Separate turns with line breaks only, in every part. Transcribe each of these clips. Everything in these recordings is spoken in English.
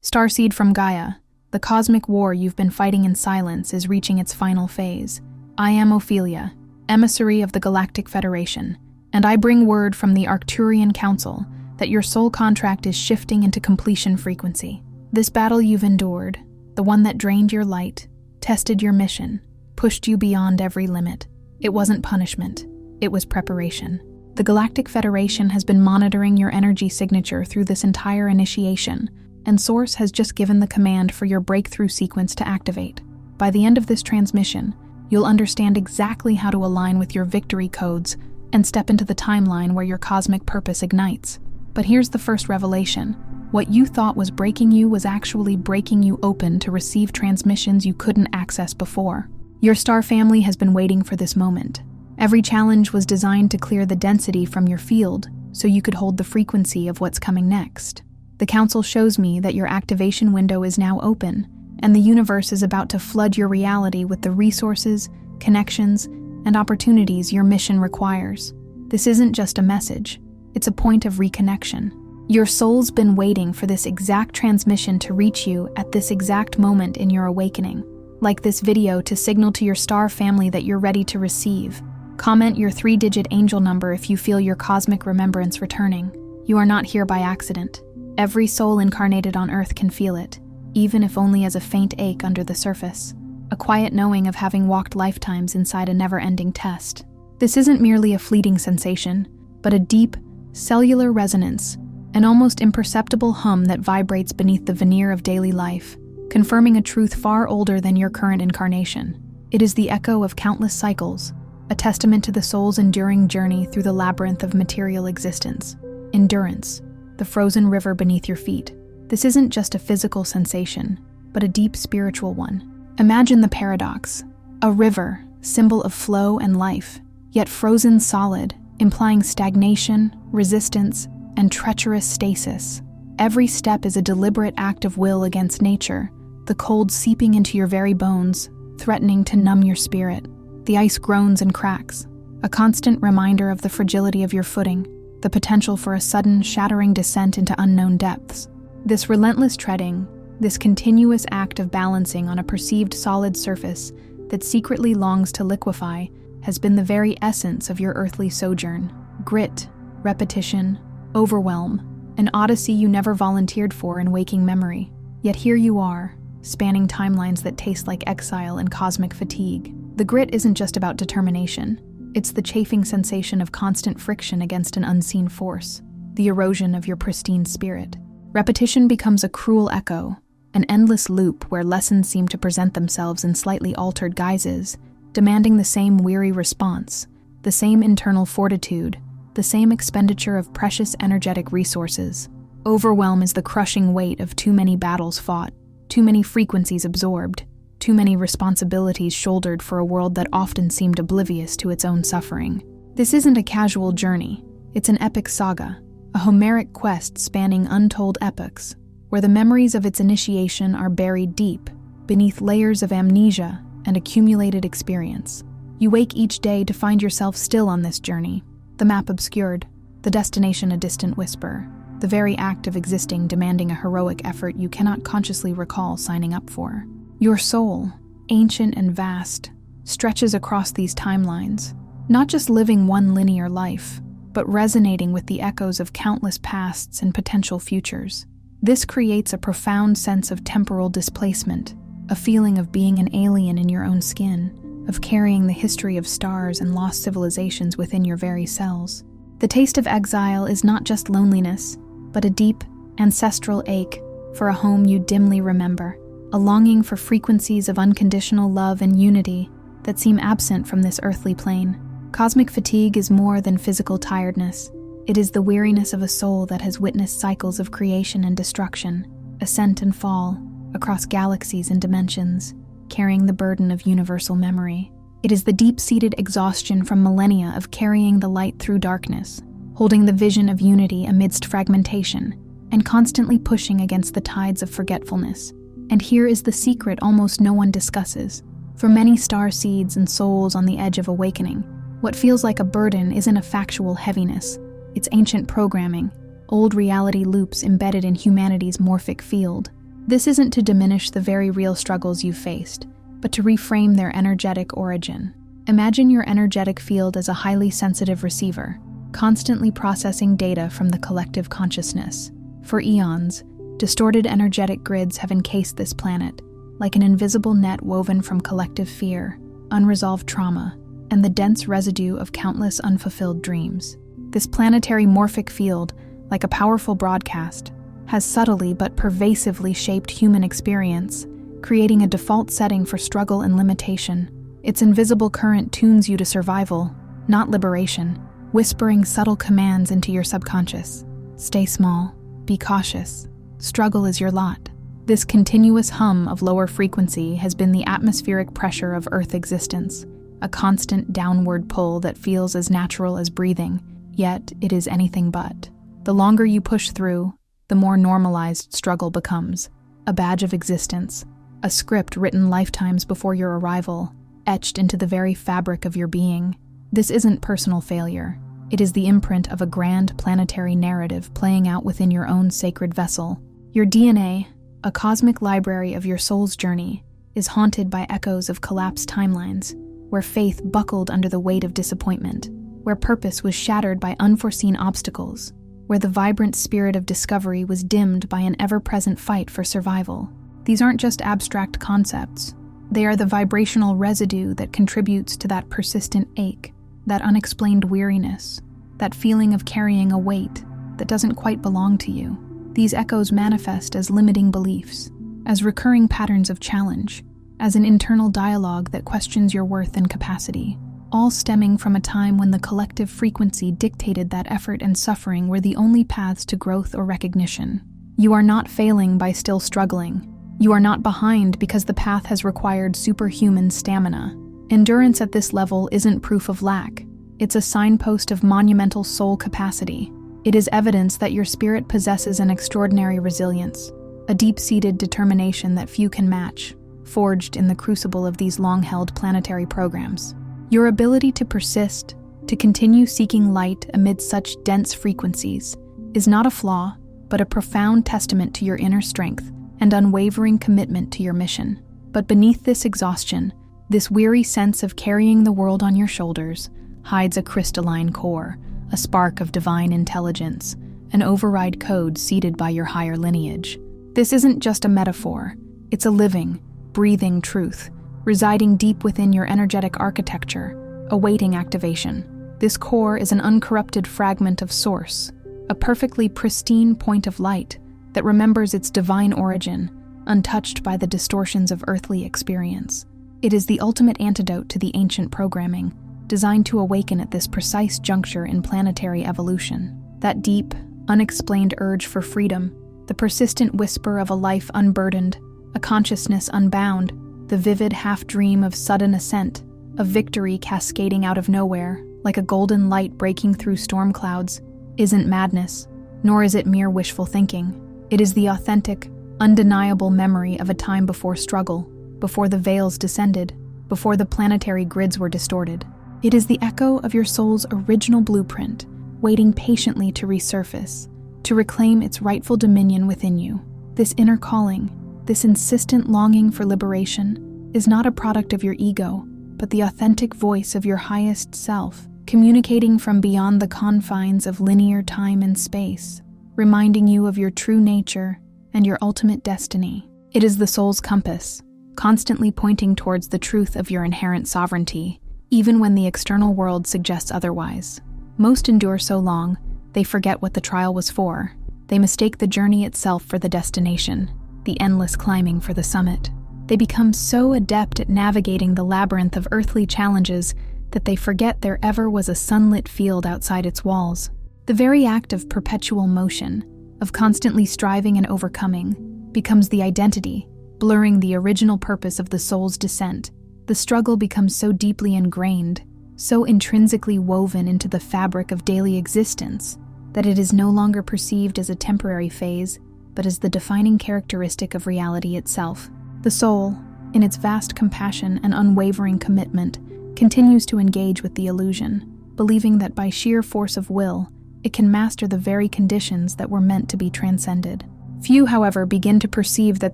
Starseed from Gaia, the cosmic war you've been fighting in silence is reaching its final phase. I am Ophelia, emissary of the Galactic Federation, and I bring word from the Arcturian Council that your soul contract is shifting into completion frequency. This battle you've endured, the one that drained your light, tested your mission, pushed you beyond every limit. It wasn't punishment, it was preparation. The Galactic Federation has been monitoring your energy signature through this entire initiation, and Source has just given the command for your breakthrough sequence to activate. By the end of this transmission, you'll understand exactly how to align with your victory codes and step into the timeline where your cosmic purpose ignites. But here's the first revelation. What you thought was breaking you was actually breaking you open to receive transmissions you couldn't access before. Your star family has been waiting for this moment. Every challenge was designed to clear the density from your field so you could hold the frequency of what's coming next. The Council shows me that your activation window is now open, and the universe is about to flood your reality with the resources, connections, and opportunities your mission requires. This isn't just a message, it's a point of reconnection. Your soul's been waiting for this exact transmission to reach you at this exact moment in your awakening. Like this video to signal to your star family that you're ready to receive. Comment your 3-digit angel number if you feel your cosmic remembrance returning. You are not here by accident. Every soul incarnated on Earth can feel it, even if only as a faint ache under the surface, a quiet knowing of having walked lifetimes inside a never-ending test. This isn't merely a fleeting sensation, but a deep, cellular resonance, an almost imperceptible hum that vibrates beneath the veneer of daily life, confirming a truth far older than your current incarnation. It is the echo of countless cycles, a testament to the soul's enduring journey through the labyrinth of material existence. Endurance, the frozen river beneath your feet. This isn't just a physical sensation, but a deep spiritual one. Imagine the paradox. A river, symbol of flow and life, yet frozen solid, implying stagnation, resistance, and treacherous stasis. Every step is a deliberate act of will against nature, the cold seeping into your very bones, threatening to numb your spirit. The ice groans and cracks, a constant reminder of the fragility of your footing, the potential for a sudden, shattering descent into unknown depths. This relentless treading, this continuous act of balancing on a perceived solid surface that secretly longs to liquefy, has been the very essence of your earthly sojourn. Grit, repetition, overwhelm, an odyssey you never volunteered for in waking memory. Yet here you are, spanning timelines that taste like exile and cosmic fatigue. The grit isn't just about determination. It's the chafing sensation of constant friction against an unseen force, the erosion of your pristine spirit. Repetition becomes a cruel echo, an endless loop where lessons seem to present themselves in slightly altered guises, demanding the same weary response, the same internal fortitude, the same expenditure of precious energetic resources. Overwhelm is the crushing weight of too many battles fought, too many frequencies absorbed, too many responsibilities shouldered for a world that often seemed oblivious to its own suffering. This isn't a casual journey, it's an epic saga, a Homeric quest spanning untold epochs, where the memories of its initiation are buried deep, beneath layers of amnesia and accumulated experience. You wake each day to find yourself still on this journey, the map obscured, the destination a distant whisper, the very act of existing demanding a heroic effort you cannot consciously recall signing up for. Your soul, ancient and vast, stretches across these timelines, not just living one linear life, but resonating with the echoes of countless pasts and potential futures. This creates a profound sense of temporal displacement, a feeling of being an alien in your own skin, of carrying the history of stars and lost civilizations within your very cells. The taste of exile is not just loneliness, but a deep, ancestral ache for a home you dimly remember, a longing for frequencies of unconditional love and unity that seem absent from this earthly plane. Cosmic fatigue is more than physical tiredness. It is the weariness of a soul that has witnessed cycles of creation and destruction, ascent and fall, across galaxies and dimensions, carrying the burden of universal memory. It is the deep-seated exhaustion from millennia of carrying the light through darkness, holding the vision of unity amidst fragmentation, and constantly pushing against the tides of forgetfulness. And here is the secret almost no one discusses. For many starseeds and souls on the edge of awakening, what feels like a burden isn't a factual heaviness. It's ancient programming, old reality loops embedded in humanity's morphic field. This isn't to diminish the very real struggles you've faced, but to reframe their energetic origin. Imagine your energetic field as a highly sensitive receiver, constantly processing data from the collective consciousness. For eons, distorted energetic grids have encased this planet, like an invisible net woven from collective fear, unresolved trauma, and the dense residue of countless unfulfilled dreams. This planetary morphic field, like a powerful broadcast, has subtly but pervasively shaped human experience, creating a default setting for struggle and limitation. Its invisible current tunes you to survival, not liberation, whispering subtle commands into your subconscious. Stay small, be cautious, struggle is your lot. This continuous hum of lower frequency has been the atmospheric pressure of Earth existence, a constant downward pull that feels as natural as breathing, yet it is anything but. The longer you push through, the more normalized struggle becomes, a badge of existence, a script written lifetimes before your arrival, etched into the very fabric of your being. This isn't personal failure. It is the imprint of a grand planetary narrative playing out within your own sacred vessel. Your DNA, a cosmic library of your soul's journey, is haunted by echoes of collapsed timelines, where faith buckled under the weight of disappointment, where purpose was shattered by unforeseen obstacles, where the vibrant spirit of discovery was dimmed by an ever-present fight for survival. These aren't just abstract concepts. They are the vibrational residue that contributes to that persistent ache, that unexplained weariness, that feeling of carrying a weight that doesn't quite belong to you. These echoes manifest as limiting beliefs, as recurring patterns of challenge, as an internal dialogue that questions your worth and capacity, all stemming from a time when the collective frequency dictated that effort and suffering were the only paths to growth or recognition. You are not failing by still struggling. You are not behind because the path has required superhuman stamina. Endurance at this level isn't proof of lack. It's a signpost of monumental soul capacity. It is evidence that your spirit possesses an extraordinary resilience, a deep-seated determination that few can match, forged in the crucible of these long-held planetary programs. Your ability to persist, to continue seeking light amid such dense frequencies, is not a flaw, but a profound testament to your inner strength and unwavering commitment to your mission. But beneath this exhaustion, this weary sense of carrying the world on your shoulders, hides a crystalline core, a spark of divine intelligence, an override code seeded by your higher lineage. This isn't just a metaphor, it's a living, breathing truth, residing deep within your energetic architecture, awaiting activation. This core is an uncorrupted fragment of source, a perfectly pristine point of light that remembers its divine origin, untouched by the distortions of earthly experience. It is the ultimate antidote to the ancient programming, designed to awaken at this precise juncture in planetary evolution. That deep, unexplained urge for freedom, the persistent whisper of a life unburdened, a consciousness unbound, the vivid half-dream of sudden ascent, of victory cascading out of nowhere, like a golden light breaking through storm clouds, isn't madness, nor is it mere wishful thinking. It is the authentic, undeniable memory of a time before struggle, before the veils descended, before the planetary grids were distorted. It is the echo of your soul's original blueprint, waiting patiently to resurface, to reclaim its rightful dominion within you. This inner calling, this insistent longing for liberation, is not a product of your ego, but the authentic voice of your highest self, communicating from beyond the confines of linear time and space, reminding you of your true nature and your ultimate destiny. It is the soul's compass, constantly pointing towards the truth of your inherent sovereignty, even when the external world suggests otherwise. Most endure so long, they forget what the trial was for. They mistake the journey itself for the destination, the endless climbing for the summit. They become so adept at navigating the labyrinth of earthly challenges that they forget there ever was a sunlit field outside its walls. The very act of perpetual motion, of constantly striving and overcoming, becomes the identity, blurring the original purpose of the soul's descent. The struggle becomes so deeply ingrained, so intrinsically woven into the fabric of daily existence, that it is no longer perceived as a temporary phase, but as the defining characteristic of reality itself. The soul, in its vast compassion and unwavering commitment, continues to engage with the illusion, believing that by sheer force of will, it can master the very conditions that were meant to be transcended. Few, however, begin to perceive that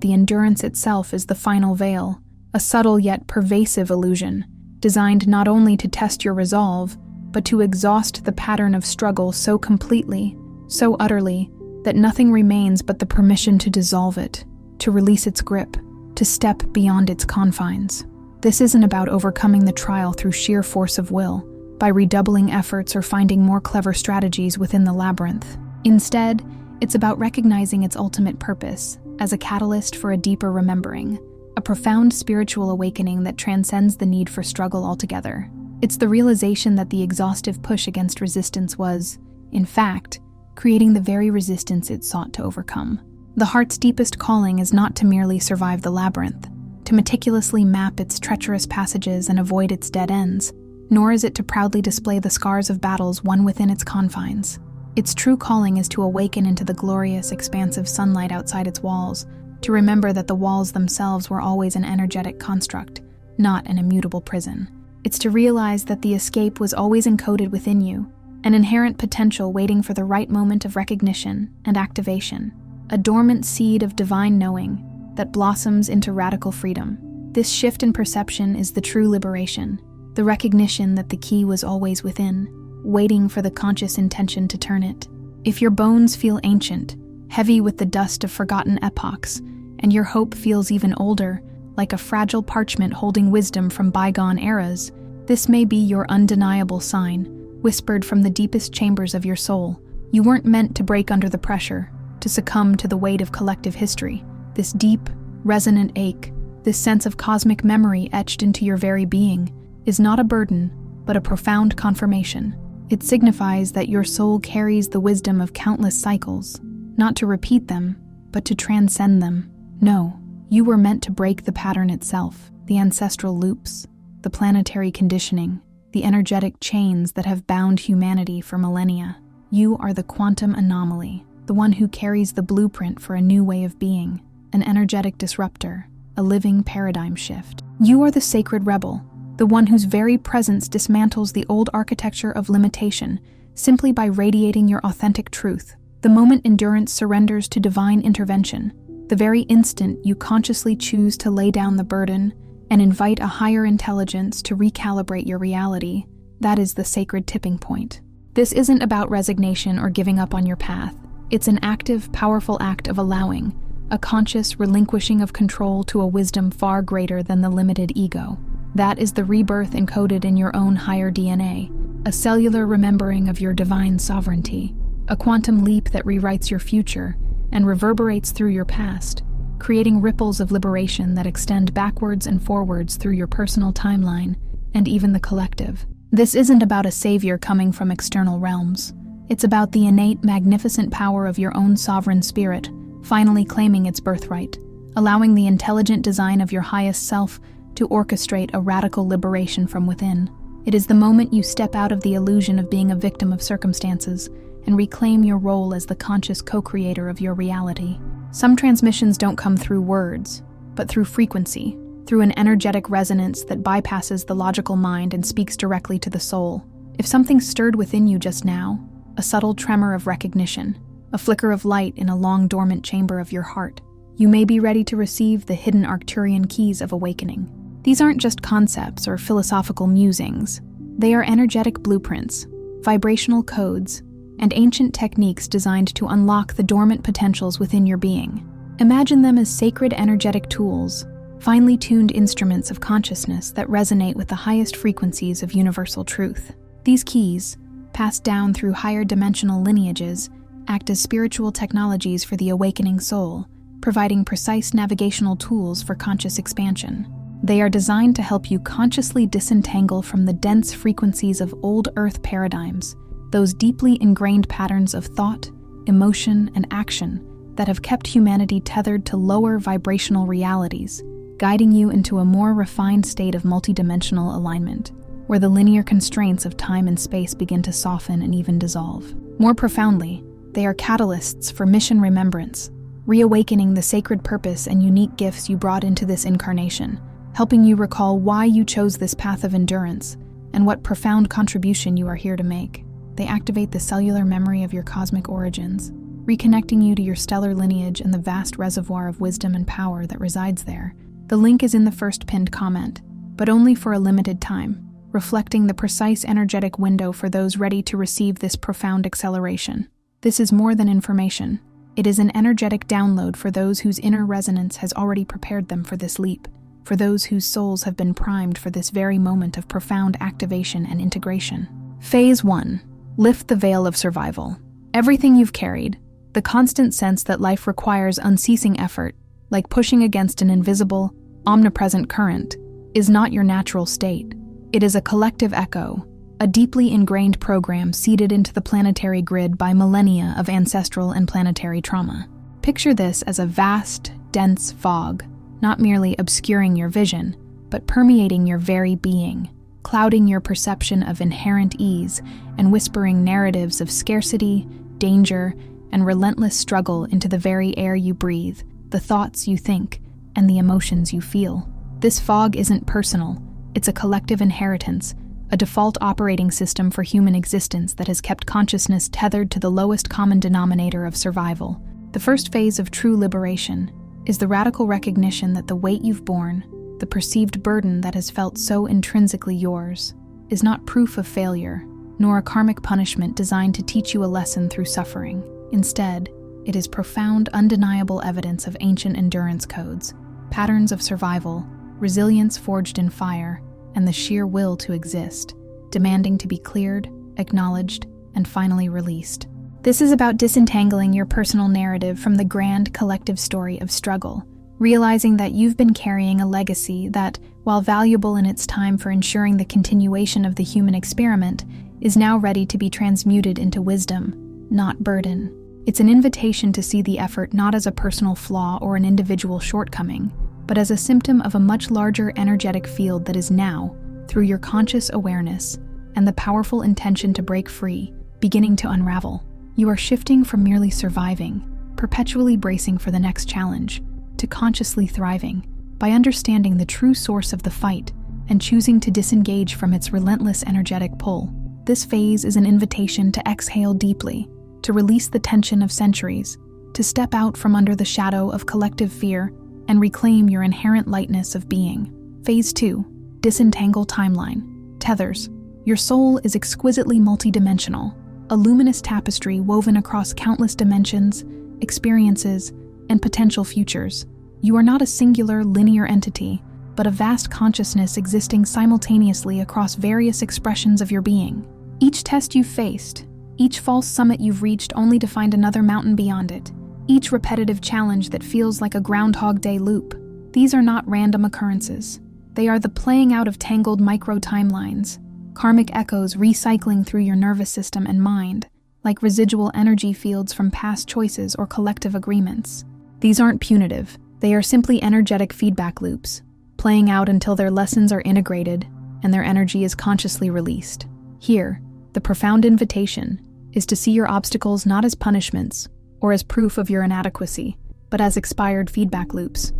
the endurance itself is the final veil, a subtle yet pervasive illusion, designed not only to test your resolve, but to exhaust the pattern of struggle so completely, so utterly, that nothing remains but the permission to dissolve it, to release its grip, to step beyond its confines. This isn't about overcoming the trial through sheer force of will, by redoubling efforts or finding more clever strategies within the labyrinth. Instead, it's about recognizing its ultimate purpose as a catalyst for a deeper remembering, a profound spiritual awakening that transcends the need for struggle altogether. It's the realization that the exhaustive push against resistance was, in fact, creating the very resistance it sought to overcome. The heart's deepest calling is not to merely survive the labyrinth, to meticulously map its treacherous passages and avoid its dead ends, nor is it to proudly display the scars of battles won within its confines. Its true calling is to awaken into the glorious, expansive sunlight outside its walls, to remember that the walls themselves were always an energetic construct, not an immutable prison. It's to realize that the escape was always encoded within you, an inherent potential waiting for the right moment of recognition and activation, a dormant seed of divine knowing that blossoms into radical freedom. This shift in perception is the true liberation, the recognition that the key was always within, waiting for the conscious intention to turn it. If your bones feel ancient, heavy with the dust of forgotten epochs, and your hope feels even older, like a fragile parchment holding wisdom from bygone eras, this may be your undeniable sign, whispered from the deepest chambers of your soul. You weren't meant to break under the pressure, to succumb to the weight of collective history. This deep, resonant ache, this sense of cosmic memory etched into your very being, is not a burden, but a profound confirmation. It signifies that your soul carries the wisdom of countless cycles, not to repeat them, but to transcend them. No, you were meant to break the pattern itself, the ancestral loops, the planetary conditioning, the energetic chains that have bound humanity for millennia. You are the quantum anomaly, the one who carries the blueprint for a new way of being, an energetic disruptor, a living paradigm shift. You are the sacred rebel, the one whose very presence dismantles the old architecture of limitation simply by radiating your authentic truth. The moment endurance surrenders to divine intervention, the very instant you consciously choose to lay down the burden and invite a higher intelligence to recalibrate your reality, that is the sacred tipping point. This isn't about resignation or giving up on your path. It's an active, powerful act of allowing, a conscious relinquishing of control to a wisdom far greater than the limited ego. That is the rebirth encoded in your own higher DNA, a cellular remembering of your divine sovereignty, a quantum leap that rewrites your future and reverberates through your past, creating ripples of liberation that extend backwards and forwards through your personal timeline and even the collective. This isn't about a savior coming from external realms. It's about the innate, magnificent power of your own sovereign spirit finally claiming its birthright, allowing the intelligent design of your highest self to orchestrate a radical liberation from within. It is the moment you step out of the illusion of being a victim of circumstances and reclaim your role as the conscious co-creator of your reality. Some transmissions don't come through words, but through frequency, through an energetic resonance that bypasses the logical mind and speaks directly to the soul. If something stirred within you just now, a subtle tremor of recognition, a flicker of light in a long dormant chamber of your heart, you may be ready to receive the hidden Arcturian keys of awakening. These aren't just concepts or philosophical musings. They are energetic blueprints, vibrational codes, and ancient techniques designed to unlock the dormant potentials within your being. Imagine them as sacred energetic tools, finely tuned instruments of consciousness that resonate with the highest frequencies of universal truth. These keys, passed down through higher dimensional lineages, act as spiritual technologies for the awakening soul, providing precise navigational tools for conscious expansion. They are designed to help you consciously disentangle from the dense frequencies of old Earth paradigms, those deeply ingrained patterns of thought, emotion, and action that have kept humanity tethered to lower vibrational realities, guiding you into a more refined state of multidimensional alignment, where the linear constraints of time and space begin to soften and even dissolve. More profoundly, they are catalysts for mission remembrance, reawakening the sacred purpose and unique gifts you brought into this incarnation, helping you recall why you chose this path of endurance and what profound contribution you are here to make. They activate the cellular memory of your cosmic origins, reconnecting you to your stellar lineage and the vast reservoir of wisdom and power that resides there. The link is in the first pinned comment, but only for a limited time, reflecting the precise energetic window for those ready to receive this profound acceleration. This is more than information. It is an energetic download for those whose inner resonance has already prepared them for this leap, for those whose souls have been primed for this very moment of profound activation and integration. Phase 1. Lift the veil of survival. Everything you've carried, the constant sense that life requires unceasing effort, like pushing against an invisible, omnipresent current, is not your natural state. It is a collective echo, a deeply ingrained program seeded into the planetary grid by millennia of ancestral and planetary trauma. Picture this as a vast, dense fog, not merely obscuring your vision, but permeating your very being, clouding your perception of inherent ease and whispering narratives of scarcity, danger, and relentless struggle into the very air you breathe, the thoughts you think, and the emotions you feel. This fog isn't personal, it's a collective inheritance, a default operating system for human existence that has kept consciousness tethered to the lowest common denominator of survival. The first phase of true liberation is the radical recognition that the weight you've borne, the perceived burden that has felt so intrinsically yours, is not proof of failure, nor a karmic punishment designed to teach you a lesson through suffering. Instead, it is profound, undeniable evidence of ancient endurance codes, patterns of survival, resilience forged in fire, and the sheer will to exist, demanding to be cleared, acknowledged, and finally released. This is about disentangling your personal narrative from the grand collective story of struggle, realizing that you've been carrying a legacy that, while valuable in its time for ensuring the continuation of the human experiment, is now ready to be transmuted into wisdom, not burden. It's an invitation to see the effort not as a personal flaw or an individual shortcoming, but as a symptom of a much larger energetic field that is now, through your conscious awareness and the powerful intention to break free, beginning to unravel. You are shifting from merely surviving, perpetually bracing for the next challenge, to consciously thriving, by understanding the true source of the fight and choosing to disengage from its relentless energetic pull. This phase is an invitation to exhale deeply, to release the tension of centuries, to step out from under the shadow of collective fear and reclaim your inherent lightness of being. Phase 2. Disentangle timeline. Tethers. Your soul is exquisitely multidimensional, a luminous tapestry woven across countless dimensions, experiences, and potential futures. You are not a singular, linear entity, but a vast consciousness existing simultaneously across various expressions of your being. Each test you've faced, each false summit you've reached only to find another mountain beyond it, each repetitive challenge that feels like a Groundhog Day loop. These are not random occurrences. They are the playing out of tangled micro-timelines, karmic echoes recycling through your nervous system and mind, like residual energy fields from past choices or collective agreements. These aren't punitive. They are simply energetic feedback loops, playing out until their lessons are integrated and their energy is consciously released. Here, the profound invitation is to see your obstacles not as punishments or as proof of your inadequacy, but as expired feedback loops,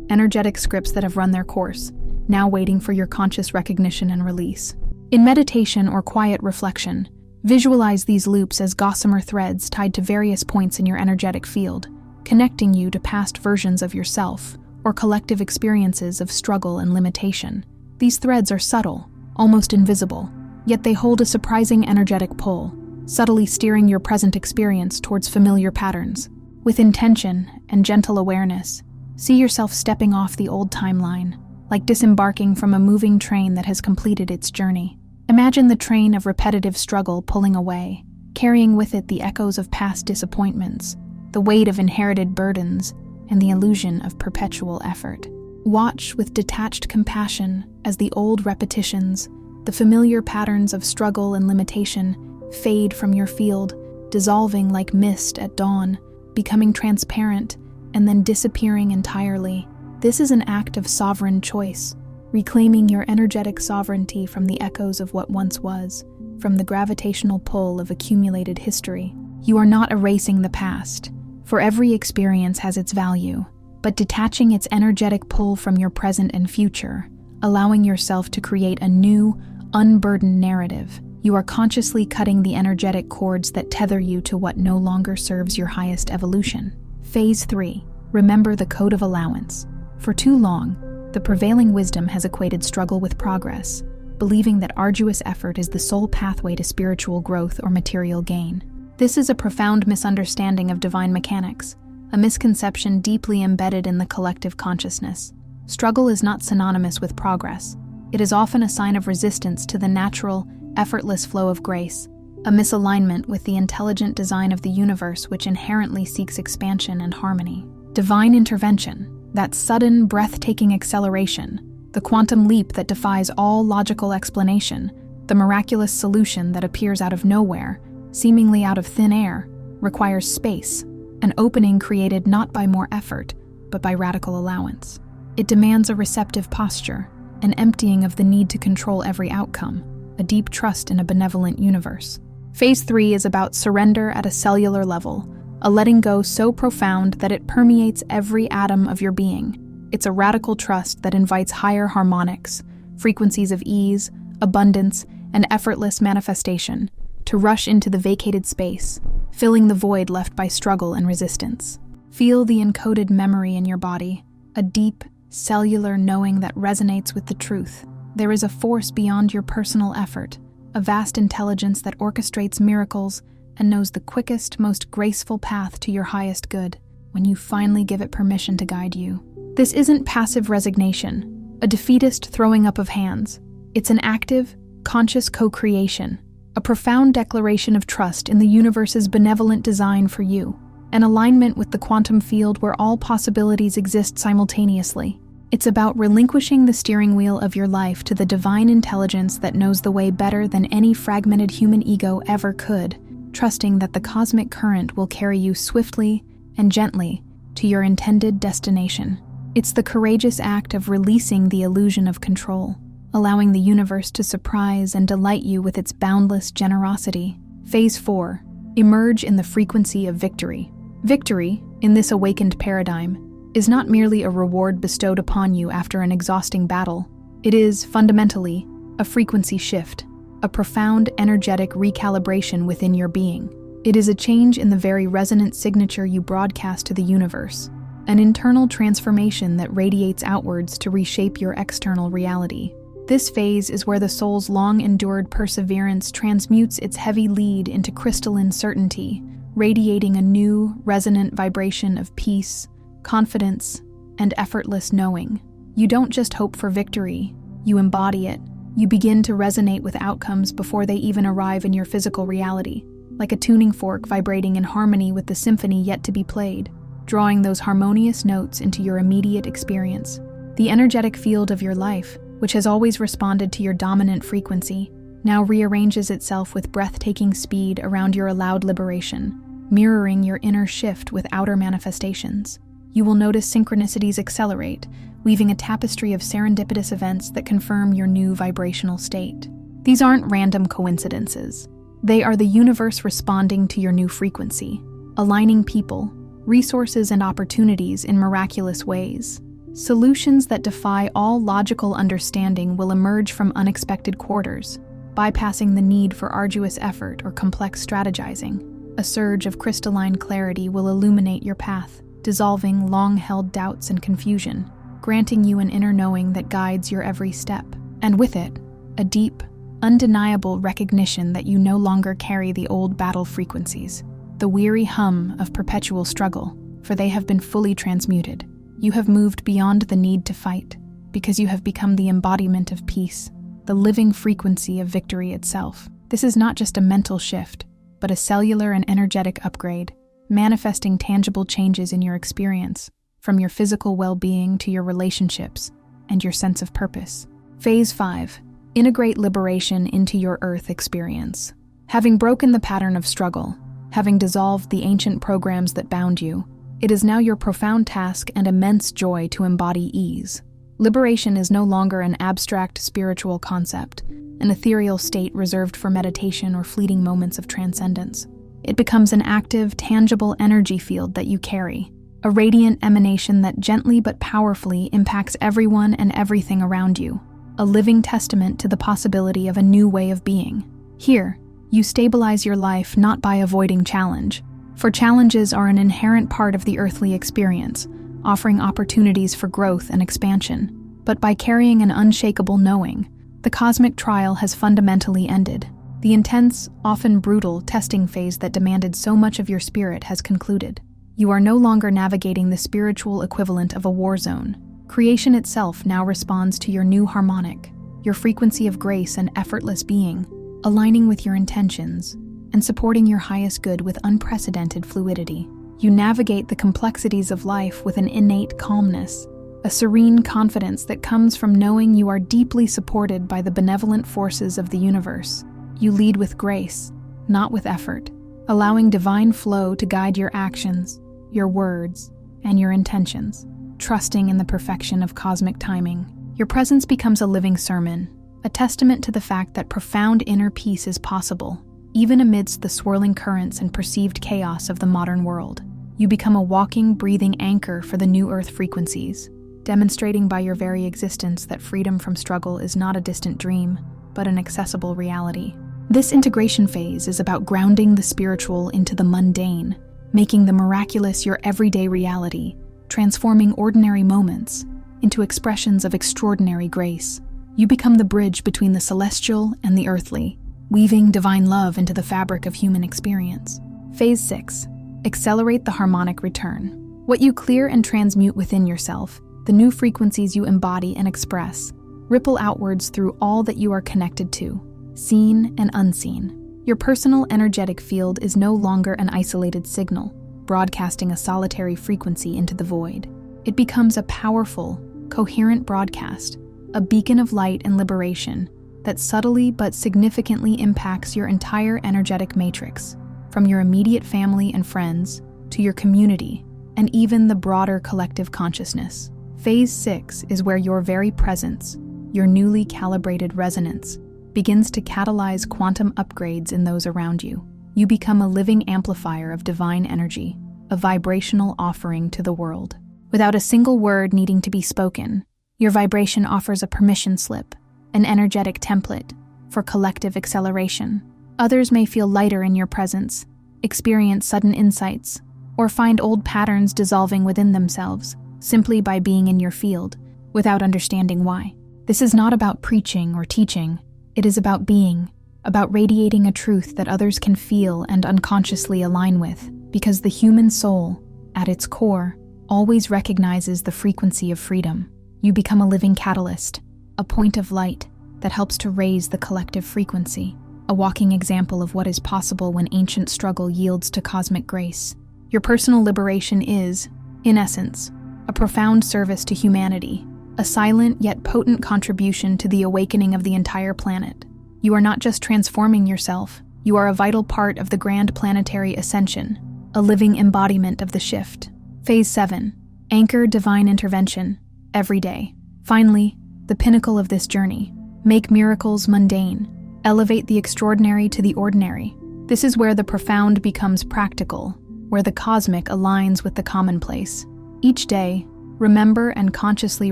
energetic scripts that have run their course, now waiting for your conscious recognition and release. In meditation or quiet reflection, visualize these loops as gossamer threads tied to various points in your energetic field, connecting you to past versions of yourself or collective experiences of struggle and limitation. These threads are subtle, almost invisible, yet they hold a surprising energetic pull, subtly steering your present experience towards familiar patterns. With intention and gentle awareness, see yourself stepping off the old timeline, like disembarking from a moving train that has completed its journey. Imagine the train of repetitive struggle pulling away, carrying with it the echoes of past disappointments, the weight of inherited burdens, and the illusion of perpetual effort. Watch with detached compassion as the old repetitions, the familiar patterns of struggle and limitation, fade from your field, dissolving like mist at dawn, becoming transparent, and then disappearing entirely. This is an act of sovereign choice, reclaiming your energetic sovereignty from the echoes of what once was, from the gravitational pull of accumulated history. You are not erasing the past, for every experience has its value, but detaching its energetic pull from your present and future, allowing yourself to create a new, unburdened narrative. You are consciously cutting the energetic cords that tether you to what no longer serves your highest evolution. Phase 3. Remember the code of allowance. For too long, the prevailing wisdom has equated struggle with progress, believing that arduous effort is the sole pathway to spiritual growth or material gain. This is a profound misunderstanding of divine mechanics, a misconception deeply embedded in the collective consciousness. Struggle is not synonymous with progress. It is often a sign of resistance to the natural, effortless flow of grace, a misalignment with the intelligent design of the universe which inherently seeks expansion and harmony. Divine intervention, that sudden, breathtaking acceleration, the quantum leap that defies all logical explanation, the miraculous solution that appears out of nowhere, seemingly out of thin air, requires space, an opening created not by more effort, but by radical allowance. It demands a receptive posture, an emptying of the need to control every outcome, a deep trust in a benevolent universe. Phase 3 is about surrender at a cellular level, a letting go so profound that it permeates every atom of your being. It's a radical trust that invites higher harmonics, frequencies of ease, abundance, and effortless manifestation, to rush into the vacated space, filling the void left by struggle and resistance. Feel the encoded memory in your body, a deep, cellular knowing that resonates with the truth. There is a force beyond your personal effort, a vast intelligence that orchestrates miracles and knows the quickest, most graceful path to your highest good when you finally give it permission to guide you. This isn't passive resignation, a defeatist throwing up of hands. It's an active, conscious co-creation, a profound declaration of trust in the universe's benevolent design for you, an alignment with the quantum field where all possibilities exist simultaneously. It's about relinquishing the steering wheel of your life to the divine intelligence that knows the way better than any fragmented human ego ever could, trusting that the cosmic current will carry you swiftly and gently to your intended destination. It's the courageous act of releasing the illusion of control, allowing the universe to surprise and delight you with its boundless generosity. Phase 4. Emerge in the frequency of victory. Victory, in this awakened paradigm, is not merely a reward bestowed upon you after an exhausting battle. It is, fundamentally, a frequency shift, a profound energetic recalibration within your being. It is a change in the very resonant signature you broadcast to the universe, an internal transformation that radiates outwards to reshape your external reality. This phase is where the soul's long-endured perseverance transmutes its heavy lead into crystalline certainty, radiating a new, resonant vibration of peace, confidence, and effortless knowing. You don't just hope for victory, you embody it. You begin to resonate with outcomes before they even arrive in your physical reality, like a tuning fork vibrating in harmony with the symphony yet to be played, drawing those harmonious notes into your immediate experience. The energetic field of your life, which has always responded to your dominant frequency, now rearranges itself with breathtaking speed around your allowed liberation, mirroring your inner shift with outer manifestations. You will notice synchronicities accelerate, weaving a tapestry of serendipitous events that confirm your new vibrational state. These aren't random coincidences. They are the universe responding to your new frequency, aligning people, resources, and opportunities in miraculous ways. Solutions that defy all logical understanding will emerge from unexpected quarters, bypassing the need for arduous effort or complex strategizing. A surge of crystalline clarity will illuminate your path, dissolving long-held doubts and confusion, granting you an inner knowing that guides your every step, and with it, a deep, undeniable recognition that you no longer carry the old battle frequencies, the weary hum of perpetual struggle, for they have been fully transmuted. You have moved beyond the need to fight, because you have become the embodiment of peace, the living frequency of victory itself. This is not just a mental shift, but a cellular and energetic upgrade, manifesting tangible changes in your experience, from your physical well-being to your relationships and your sense of purpose. Phase 5. Integrate liberation into your Earth experience. Having broken the pattern of struggle, having dissolved the ancient programs that bound you, it is now your profound task and immense joy to embody ease. Liberation is no longer an abstract spiritual concept, an ethereal state reserved for meditation or fleeting moments of transcendence. It becomes an active, tangible energy field that you carry, a radiant emanation that gently but powerfully impacts everyone and everything around you, a living testament to the possibility of a new way of being. Here, you stabilize your life not by avoiding challenge, for challenges are an inherent part of the earthly experience, offering opportunities for growth and expansion, but by carrying an unshakable knowing, the cosmic trial has fundamentally ended. The intense, often brutal, testing phase that demanded so much of your spirit has concluded. You are no longer navigating the spiritual equivalent of a war zone. Creation itself now responds to your new harmonic, your frequency of grace and effortless being, aligning with your intentions and supporting your highest good with unprecedented fluidity. You navigate the complexities of life with an innate calmness, a serene confidence that comes from knowing you are deeply supported by the benevolent forces of the universe. You lead with grace, not with effort, allowing divine flow to guide your actions, your words, and your intentions. Trusting in the perfection of cosmic timing, your presence becomes a living sermon, a testament to the fact that profound inner peace is possible, even amidst the swirling currents and perceived chaos of the modern world. You become a walking, breathing anchor for the new earth frequencies, demonstrating by your very existence that freedom from struggle is not a distant dream, but an accessible reality. This integration phase is about grounding the spiritual into the mundane, making the miraculous your everyday reality, transforming ordinary moments into expressions of extraordinary grace. You become the bridge between the celestial and the earthly, weaving divine love into the fabric of human experience. Phase 6. Accelerate the harmonic return. What you clear and transmute within yourself, the new frequencies you embody and express, ripple outwards through all that you are connected to, seen and unseen. Your personal energetic field is no longer an isolated signal, broadcasting a solitary frequency into the void. It becomes a powerful, coherent broadcast, a beacon of light and liberation that subtly but significantly impacts your entire energetic matrix, from your immediate family and friends to your community and even the broader collective consciousness. Phase 6 is where your very presence, your newly calibrated resonance, begins to catalyze quantum upgrades in those around you. You become a living amplifier of divine energy, a vibrational offering to the world. Without a single word needing to be spoken, your vibration offers a permission slip, an energetic template for collective acceleration. Others may feel lighter in your presence, experience sudden insights, or find old patterns dissolving within themselves simply by being in your field, without understanding why. This is not about preaching or teaching. It is about being, about radiating a truth that others can feel and unconsciously align with, because the human soul, at its core, always recognizes the frequency of freedom. You become a living catalyst, a point of light that helps to raise the collective frequency, a walking example of what is possible when ancient struggle yields to cosmic grace. Your personal liberation is, in essence, a profound service to humanity, a silent yet potent contribution to the awakening of the entire planet. You are not just transforming yourself, you are a vital part of the grand planetary ascension, a living embodiment of the shift. Phase 7. Anchor divine intervention, every day. Finally, the pinnacle of this journey. Make miracles mundane. Elevate the extraordinary to the ordinary. This is where the profound becomes practical, where the cosmic aligns with the commonplace. Each day, remember and consciously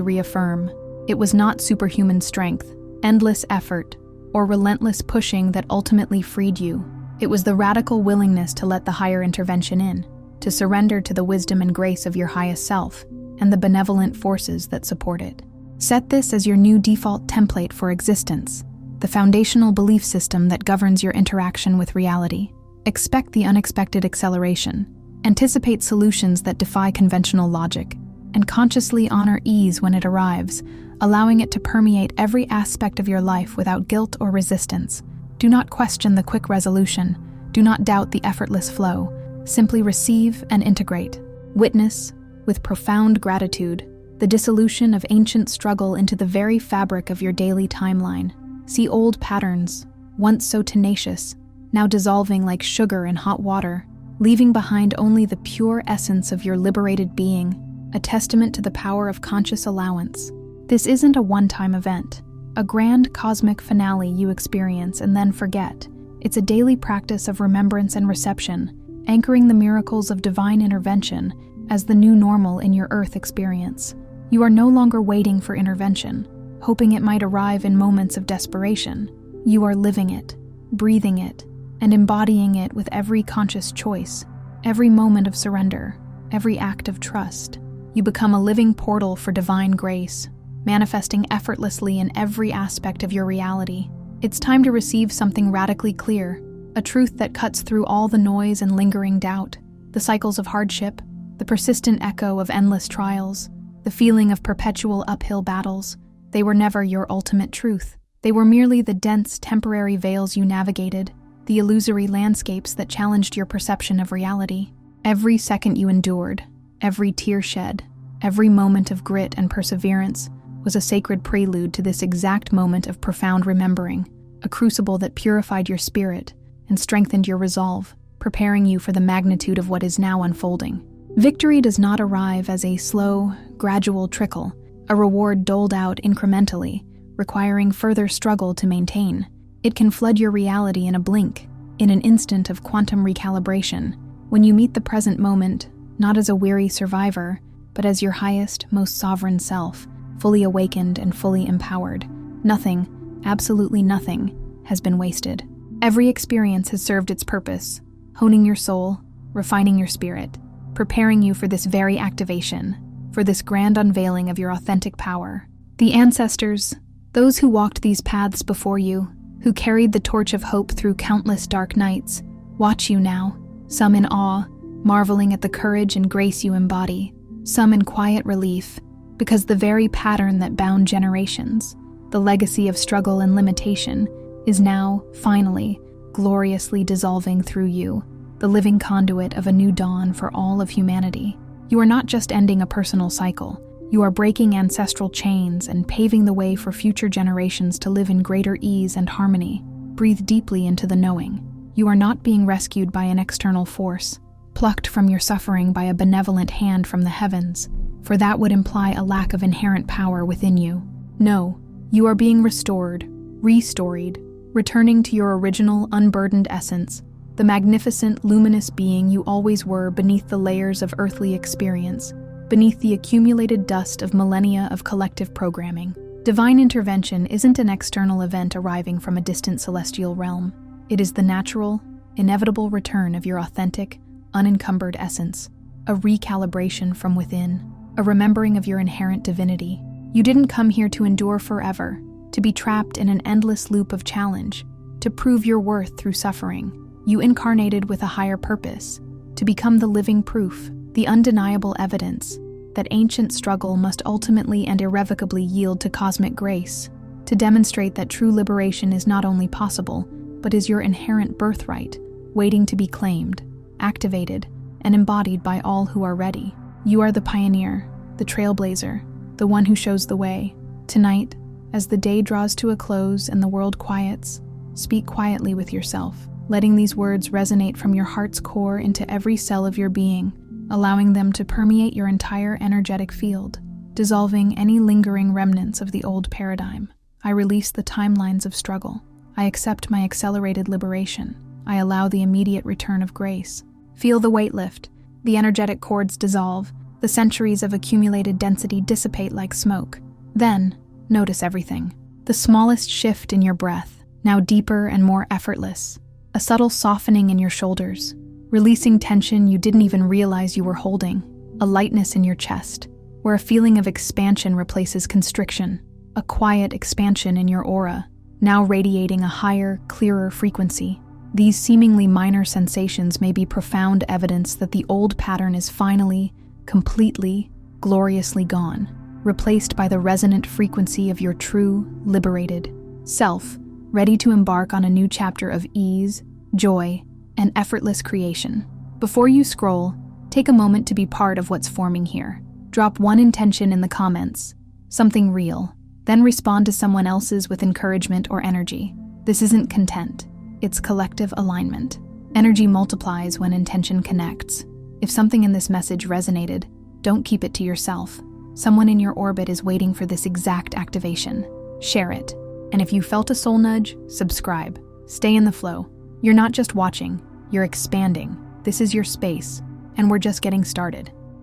reaffirm, it was not superhuman strength, endless effort, or relentless pushing that ultimately freed you. It was the radical willingness to let the higher intervention in, to surrender to the wisdom and grace of your highest self, and the benevolent forces that support it. Set this as your new default template for existence, the foundational belief system that governs your interaction with reality. Expect the unexpected acceleration, anticipate solutions that defy conventional logic, and consciously honor ease when it arrives, allowing it to permeate every aspect of your life without guilt or resistance. Do not question the quick resolution. Do not doubt the effortless flow. Simply receive and integrate. Witness, with profound gratitude, the dissolution of ancient struggle into the very fabric of your daily timeline. See old patterns, once so tenacious, now dissolving like sugar in hot water, leaving behind only the pure essence of your liberated being, a testament to the power of conscious allowance. This isn't a one-time event, a grand cosmic finale you experience and then forget. It's a daily practice of remembrance and reception, anchoring the miracles of divine intervention as the new normal in your Earth experience. You are no longer waiting for intervention, hoping it might arrive in moments of desperation. You are living it, breathing it, and embodying it with every conscious choice, every moment of surrender, every act of trust. You become a living portal for divine grace, manifesting effortlessly in every aspect of your reality. It's time to receive something radically clear, a truth that cuts through all the noise and lingering doubt, the cycles of hardship, the persistent echo of endless trials, the feeling of perpetual uphill battles. They were never your ultimate truth. They were merely the dense, temporary veils you navigated, the illusory landscapes that challenged your perception of reality. Every second you endured, every tear shed, every moment of grit and perseverance was a sacred prelude to this exact moment of profound remembering, a crucible that purified your spirit and strengthened your resolve, preparing you for the magnitude of what is now unfolding. Victory does not arrive as a slow, gradual trickle, a reward doled out incrementally, requiring further struggle to maintain. It can flood your reality in a blink, in an instant of quantum recalibration, when you meet the present moment, not as a weary survivor, but as your highest, most sovereign self, fully awakened and fully empowered. Nothing, absolutely nothing, has been wasted. Every experience has served its purpose, honing your soul, refining your spirit, preparing you for this very activation, for this grand unveiling of your authentic power. The ancestors, those who walked these paths before you, who carried the torch of hope through countless dark nights, watch you now, some in awe, marveling at the courage and grace you embody, some in quiet relief, because the very pattern that bound generations, the legacy of struggle and limitation, is now, finally, gloriously dissolving through you, the living conduit of a new dawn for all of humanity. You are not just ending a personal cycle, you are breaking ancestral chains and paving the way for future generations to live in greater ease and harmony. Breathe deeply into the knowing. You are not being rescued by an external force, plucked from your suffering by a benevolent hand from the heavens, for that would imply a lack of inherent power within you. No, you are being restored, restoried, returning to your original, unburdened essence, the magnificent, luminous being you always were beneath the layers of earthly experience, beneath the accumulated dust of millennia of collective programming. Divine intervention isn't an external event arriving from a distant celestial realm. It is the natural, inevitable return of your authentic, unencumbered essence, a recalibration from within, a remembering of your inherent divinity. You didn't come here to endure forever, to be trapped in an endless loop of challenge, to prove your worth through suffering. You incarnated with a higher purpose, to become the living proof, the undeniable evidence that ancient struggle must ultimately and irrevocably yield to cosmic grace, to demonstrate that true liberation is not only possible, but is your inherent birthright, waiting to be claimed, activated, and embodied by all who are ready. You are the pioneer, the trailblazer, the one who shows the way. Tonight, as the day draws to a close and the world quiets, speak quietly with yourself, letting these words resonate from your heart's core into every cell of your being, allowing them to permeate your entire energetic field, dissolving any lingering remnants of the old paradigm. I release the timelines of struggle. I accept my accelerated liberation. I allow the immediate return of grace. Feel the weight lift, the energetic cords dissolve, the centuries of accumulated density dissipate like smoke. Then, notice everything. The smallest shift in your breath, now deeper and more effortless. A subtle softening in your shoulders, releasing tension you didn't even realize you were holding. A lightness in your chest, where a feeling of expansion replaces constriction. A quiet expansion in your aura, now radiating a higher, clearer frequency. These seemingly minor sensations may be profound evidence that the old pattern is finally, completely, gloriously gone, replaced by the resonant frequency of your true, liberated self, ready to embark on a new chapter of ease, joy, and effortless creation. Before you scroll, take a moment to be part of what's forming here. Drop one intention in the comments, something real, then respond to someone else's with encouragement or energy. This isn't content, it's collective alignment. Energy multiplies when intention connects. If something in this message resonated, don't keep it to yourself. Someone in your orbit is waiting for this exact activation. Share it. And if you felt a soul nudge, subscribe. Stay in the flow. You're not just watching, you're expanding. This is your space, and we're just getting started.